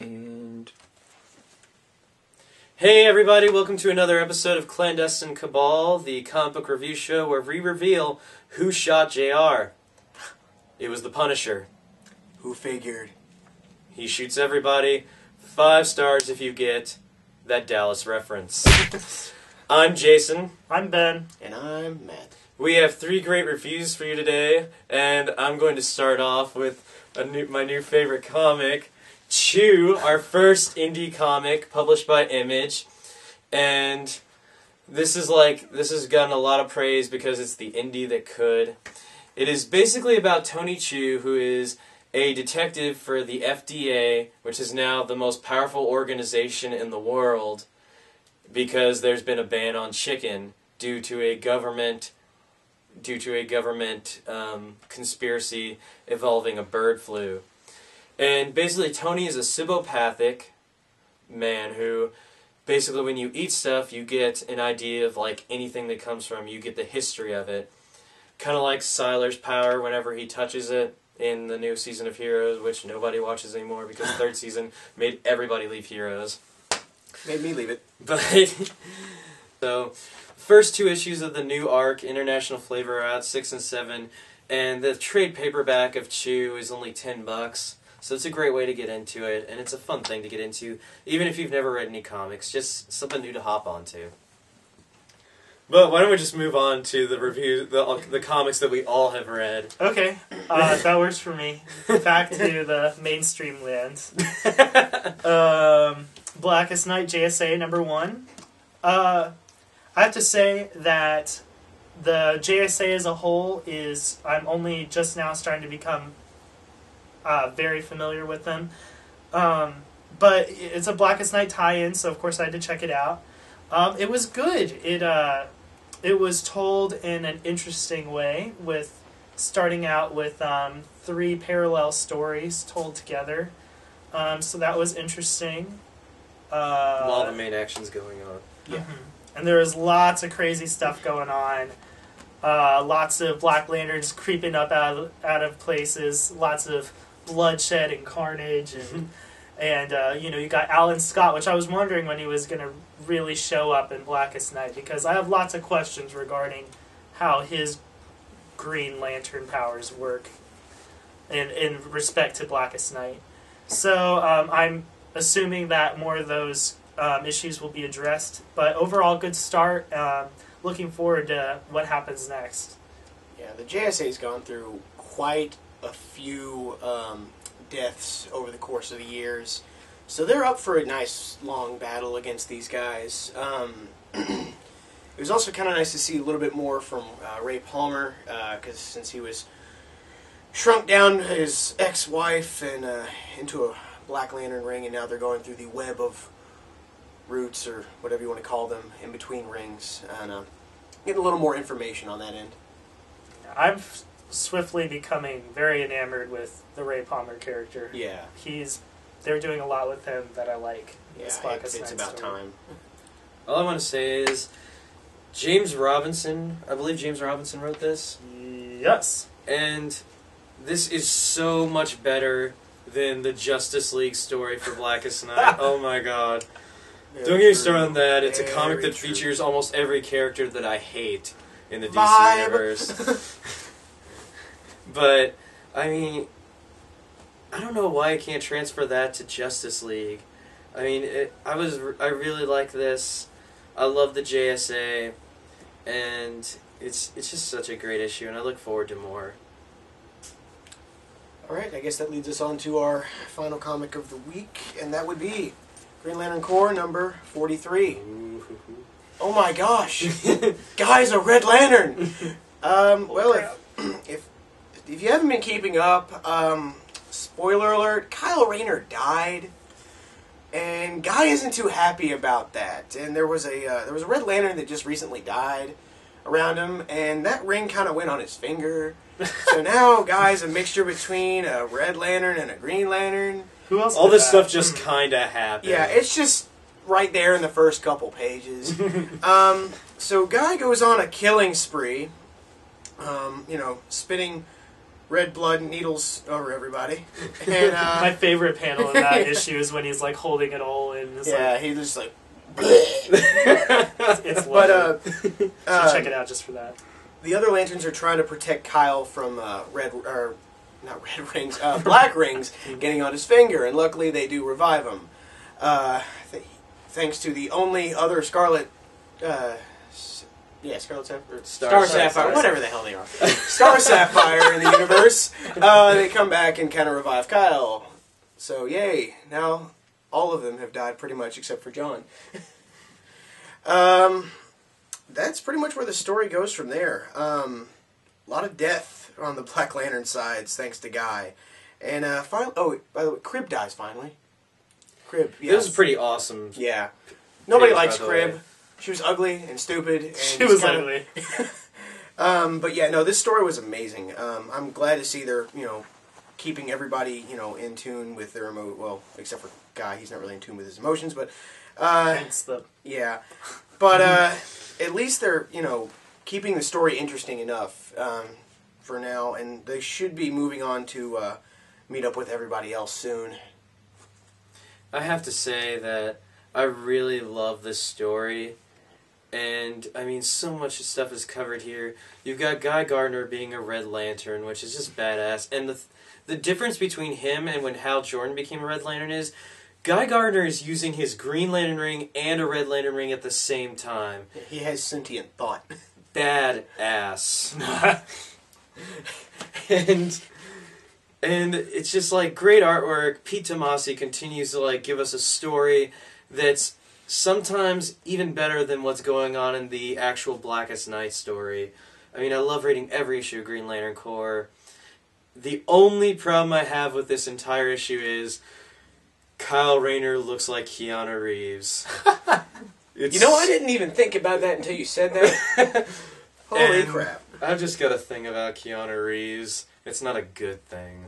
And hey everybody, welcome to another episode of Clandestine Cabal, the comic book review show where we reveal who shot JR. It was the Punisher. Who figured? He shoots everybody. 5 stars if you get that Dallas reference. I'm Jason. I'm Ben. And I'm Matt. We have 3 great reviews for you today, and I'm going to start off with my new favorite comic, Chew, our first indie comic published by Image, and this has gotten a lot of praise because it's the indie that could. It is basically about Tony Chew, who is a detective for the FDA, which is now the most powerful organization in the world because there's been a ban on chicken due to a government conspiracy involving a bird flu. And basically, Tony is a cybopathic man who, basically, when you eat stuff, you get an idea of, like, anything that comes from, you get the history of it. Kind of like Sylar's power whenever he touches it in the new season of Heroes, which nobody watches anymore because the 3rd season made everybody leave Heroes. Made me leave it. But, so, first 2 issues of the new arc, International Flavor, are out, 6 and 7, and the trade paperback of Chew is only $10. So it's a great way to get into it, and it's a fun thing to get into, even if you've never read any comics, just something new to hop onto. But why don't we just move on to the review, the comics that we all have read. Okay, that works for me. Back to the mainstream land. Blackest Night JSA #1. I have to say that the JSA as a whole I'm only just now starting to become very familiar with them. But it's a Blackest Night tie-in, so of course I had to check it out. It was good. It was told in an interesting way, with starting out with 3 parallel stories told together. So that was interesting. While the main action's going on. Yeah. Mm-hmm. And there was lots of crazy stuff going on. Lots of Black Lanterns creeping up out of places. Lots of bloodshed and carnage, and you got Alan Scott, which I was wondering when he was going to really show up in Blackest Night, because I have lots of questions regarding how his Green Lantern powers work in respect to Blackest Night. So I'm assuming that more of those issues will be addressed, but overall good start. Looking forward to what happens next. Yeah, the JSA's gone through quite a few deaths over the course of the years, so they're up for a nice long battle against these guys. It was also kind of nice to see a little bit more from Ray Palmer, because since he was shrunk down his ex-wife and into a Black Lantern ring, and now they're going through the web of roots, or whatever you want to call them, in between rings, and getting a little more information on that end. I'm swiftly becoming very enamored with the Ray Palmer character. Yeah. They're doing a lot with him that I like. Yeah, it's about time. All I want to say is, James Robinson, I believe James Robinson wrote this. Yes. And this is so much better than the Justice League story for Blackest Night. Oh my god. Don't get me started on that. It's a comic that features almost every character that I hate in the DC universe. But, I mean, I don't know why I can't transfer that to Justice League. I mean, I really like this. I love the JSA, and it's just such a great issue, and I look forward to more. Alright, I guess that leads us on to our final comic of the week, and that would be Green Lantern Corps number 43. Ooh. Oh my gosh! Guys, a Red Lantern! Well, if you haven't been keeping up, spoiler alert, Kyle Rayner died, and Guy isn't too happy about that. And there was a Red Lantern that just recently died around him, and that ring kind of went on his finger. So now Guy's a mixture between a Red Lantern and a Green Lantern. Who else? All this stuff just kind of happened. Yeah, it's just right there in the first couple pages. So Guy goes on a killing spree, spitting red blood needles over everybody. And My favorite panel in that issue is when he's like holding it all in. It's he's just like. it's But should check it out just for that. The other Lanterns are trying to protect Kyle from black rings getting on his finger, and luckily they do revive him. Thanks to the only other Scarlet. Scarlet Sapphire, Star Sapphire, whatever the hell they are. Star Sapphire in the universe. They come back and kind of revive Kyle. So yay! Now all of them have died pretty much except for John. That's pretty much where the story goes from there. A lot of death on the Black Lantern sides, thanks to Guy. And finally, by the way, Crib dies finally. Crib, yes. This is pretty awesome. Yeah. Nobody likes by the Crib. way. She was ugly and stupid. And She was ugly. but yeah, no, this story was amazing. I'm glad to see they're, keeping everybody, in tune with their well, except for Guy, he's not really in tune with his emotions, but yeah. But at least they're, keeping the story interesting enough for now, and they should be moving on to meet up with everybody else soon. I have to say that I really love this story. And, I mean, so much stuff is covered here. You've got Guy Gardner being a Red Lantern, which is just badass. And the difference between him and when Hal Jordan became a Red Lantern is Guy Gardner is using his Green Lantern ring and a Red Lantern ring at the same time. He has sentient thought. Badass. and it's just, like, great artwork. Pete Tomasi continues to, like, give us a story that's sometimes even better than what's going on in the actual Blackest Night story. I mean, I love reading every issue of Green Lantern Corps. The only problem I have with this entire issue is Kyle Rayner looks like Keanu Reeves. I didn't even think about that until you said that. Holy crap. I've just got a thing about Keanu Reeves. It's not a good thing.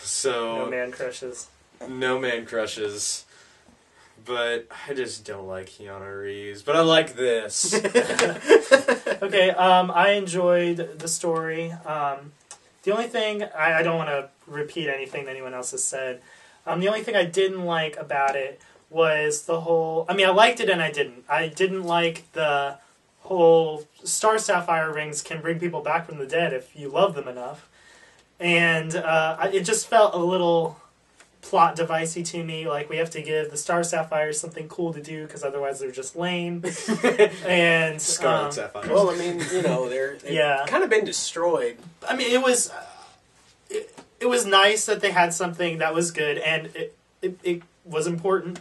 So No man crushes. No man crushes. But I just don't like Keanu Reeves. But I like this. Okay, I enjoyed the story. The only thing, I don't want to repeat anything that anyone else has said. The only thing I didn't like about it was the whole... I mean, I liked it and I didn't. I didn't like the whole Star Sapphire rings can bring people back from the dead if you love them enough. And it just felt a little plot devicey to me. Like, we have to give the Star Sapphires something cool to do because otherwise they're just lame. And Scarlet Sapphires. Well, I mean, they've kind of been destroyed. I mean, it was nice that they had something that was good, and it was important.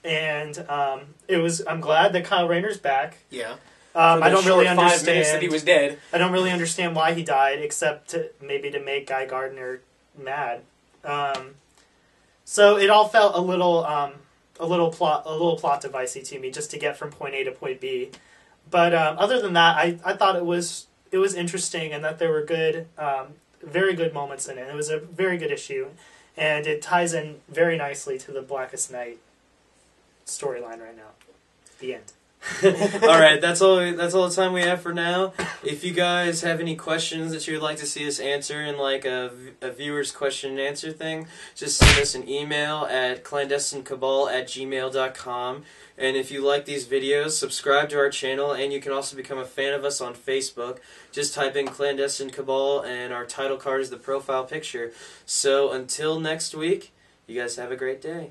And I'm glad that Kyle Rayner's back. Yeah. I don't really understand 5 minutes that he was dead. I don't really understand why he died, except maybe to make Guy Gardner mad. So it all felt a little plot devicey to me, just to get from point A to point B. But other than that, I thought it was interesting, and that there were good, very good moments in it. It was a very good issue, and it ties in very nicely to the Blackest Night storyline right now. The end. All right, that's all the time we have for now. If you guys have any questions that you would like to see us answer in like a viewer's question and answer thing, just send us an email at clandestinecabal@gmail.com. And if you like these videos, subscribe to our channel, and you can also become a fan of us on Facebook. Just type in Clandestine Cabal, and our title card is the profile picture. So until next week, you guys have a great day.